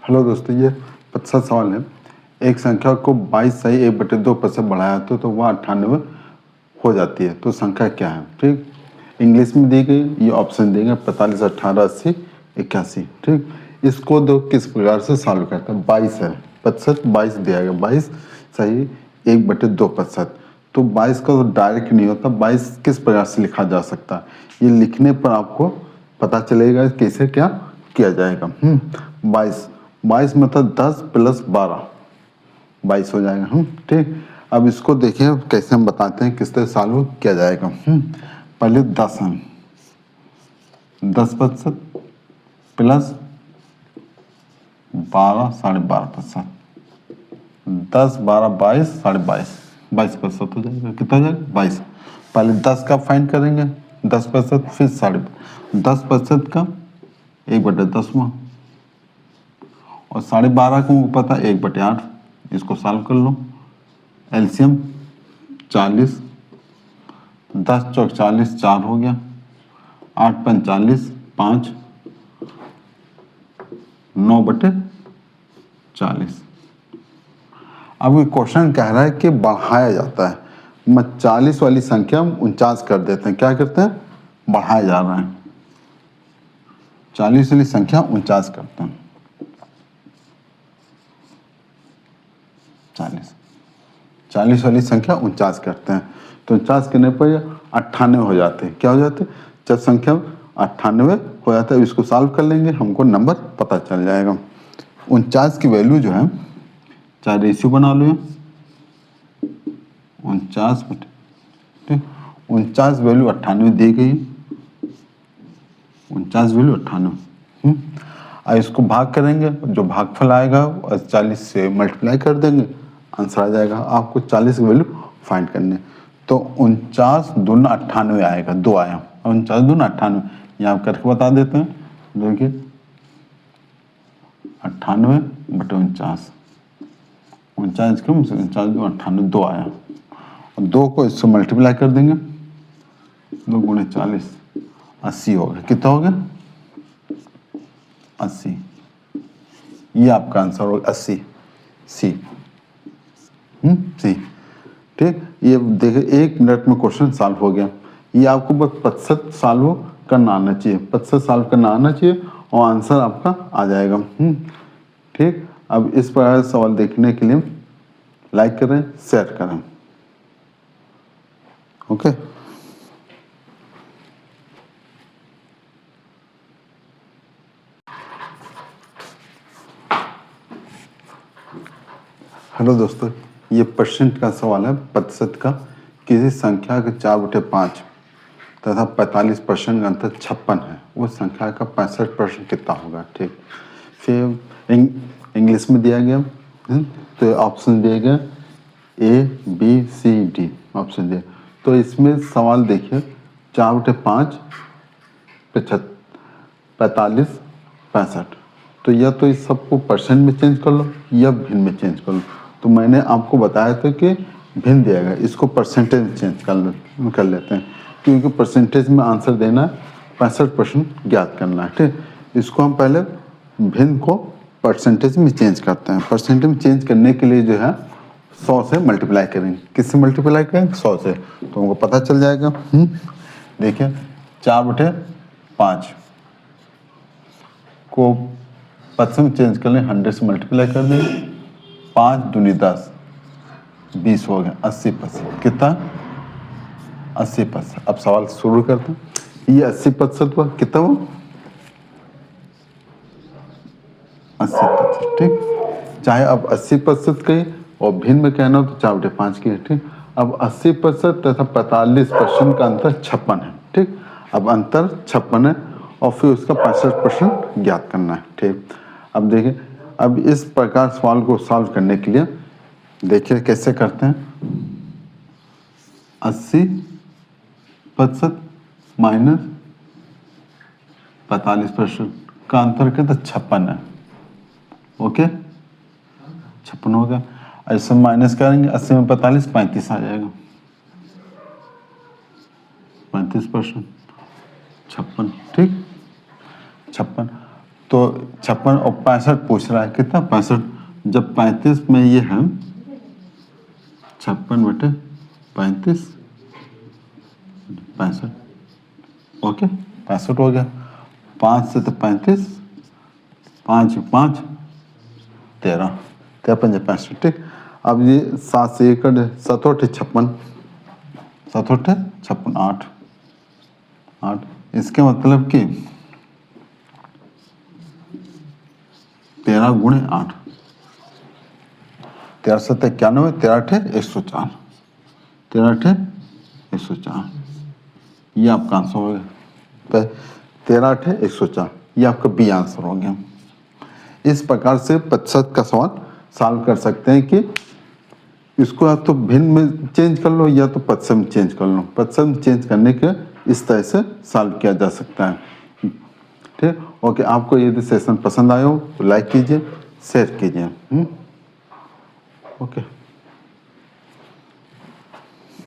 Hello दोस्तों, ये 25 सवाल है। एक संख्या को 22 सही 1/2% बढ़ाया तो वह 98 हो जाती है, तो संख्या क्या है? ठीक, इंग्लिश में दी गई, ये ऑप्शन देंगे 45, 18, 80, 81। ठीक, इसको दो किस प्रकार से सॉल्व करते हैं। 22 है, 25 22 दिया गया, 22 सही 1/2%। तो 22 का तो डायरेक्ट नहीं होता, 22 किस प्रकार से लिखा जा सकता है, ये लिखने पर आपको पता चलेगा कैसे क्या किया जाएगा। 22 मतलब 10 + 12 22 हो जाएगा। ठीक, अब इसको देखिए कैसे हम बताते हैं, किस तरह सॉल्व किया जाएगा। पहले 10 है, 10% प्लस 12 12.5%, 10 12 22 22.5 22% हो जाएगा। कितना हो जाएगा? 22। पहले 10 का फाइंड करेंगे, 10%, फिर 10% का 1/10वां, और 12.5 को पता 1/8। इसको सॉल्व कर लो। एलसीएम 40, 10 चौक 40, 4 हो गया, 8 पंच 40, 5, 9/40। अब ये क्वेश्चन कह रहा है कि बढ़ाया जाता है। मैं 40 वाली संख्या 49 कर देते हैं। क्या करते हैं? बढ़ाया जा रहा है। 40 वाली संख्या 49 करते हैं। 40 वाली संख्या 49 करते हैं, तो 49 करने पर 98 हो जाते हैं। क्या हो जाते हैं? जब संख्या 98 हो जाता है, इसको सॉल्व कर लेंगे, हमको नंबर पता चल जाएगा। 49 की वैल्यू जो है, चाहे रेशियो बना लो, 49 ठीक, 49 वैल्यू 98 दी गई, 49 वैल्यू 98। अब इसको भाग करेंगे, जो भागफल आएगा 40 से मल्टीप्लाई कर देंगे, आंसर आ जाएगा। आपको 40 की वैल्यू फाइंड करनी, तो 49 दूना 98 आएगा, 2 आया, 49 दूना 98, यहाँ करके बता देते हैं। देखिए 98/49, 49 कम से 49 दूना 98, 2 आया, और 2 को इससे मल्टीप्लाई कर देंगे, 2 गुणे 40, 80 हो गया। कितना हो गया? 80। ये आपका आंसर होगा 80, सी। सी। ठीक, ये देखिए 1 मिनट में क्वेश्चन सॉल्व हो गया। ये आपको बस 25 सॉल्व करना आना चाहिए, 25 सॉल्व करना आना चाहिए, और आंसर आपका आ जाएगा। ठीक, अब इस प्रकार सवाल देखने के लिए लाइक करें, शेयर करें। ओके। हेलो दोस्तों, ये परसेंट का सवाल है। प्रतिशत का किसी संख्या के 4/5 तथा 45% का अंतर 56 है, वो संख्या का 65% कितना होगा? ठीक, फिर इंग्लिश में दिया गया, तो ऑप्शन दिए गए ABCD ऑप्शन दिए। तो इसमें सवाल देखिए, 4/5 45 65, तो या तो इस सबको परसेंट में चेंज कर लो या भिन्न में चेंज कर लो। तो मैंने आपको बताया था कि भिन्न दिया गया, इसको परसेंटेज में चेंज कर लेते हैं, क्योंकि परसेंटेज में आंसर देना है, 65% ज्ञात करना है। ठीक, इसको हम पहले भिन्न को परसेंटेज में चेंज करते हैं। परसेंटेज में चेंज करने के लिए जो है 100 से मल्टीप्लाई करेंगे। किससे मल्टीप्लाई करेंगे? 100 से, तो हमको पता चल जाएगा। देखिए 4/5 को 5 में चेंज कर लें, 100 से मल्टीप्लाई कर दें, 5 दूनी 10, 20 हो गया, 80%। कितना? 80%। अब सवाल शुरू करते हैं। ये 80% हुआ, कितना हुआ? 80%। ठीक, चाहे अब 80% के और भिन्न में कहना हो तो 4/5 की है। ठीक, अब 80% तथा 45% का अंतर 56 है। ठीक, अब अंतर 56 है, और फिर उसका 65% ज्ञात करना है। ठीक, अब देखिए, अब इस प्रकार सवाल को सॉल्व करने के लिए देखिए कैसे करते हैं। 80% माइनस 45% का अंतर कितना? 56 है। ओके, 56 हो गया। ऐसे माइनस करेंगे, 80 में 45, 35 आ जाएगा, 35%, 56। ठीक, 56। तो 56 और 65 पूछ रहा है, कितना 65, जब 35 में ये है 56/35, 65, ओके 65 हो गया। 5 से तो 35, 5 5 13, 13 5 65, ठीक। अब ये 7 से 1 कट, 7 8 56, 7 8 56, 8 8, इसके मतलब कि 13 गुणे 8, 13 7 91, 13 8 104, 13 8 104, ये आपका आंसर हो गया। 13 8 104, ये आपका बी आंसर हो गया। इस प्रकार से 25 का सवाल सॉल्व कर सकते हैं कि इसको या तो भिन्न में चेंज कर लो या तो 25 में चेंज कर लो। 25 में चेंज करने के इस तरह से सॉल्व किया जा सकता है, ठीक। ओके, आपको यदि सेशन पसंद आया हो तो लाइक कीजिए, शेयर कीजिए। ओके।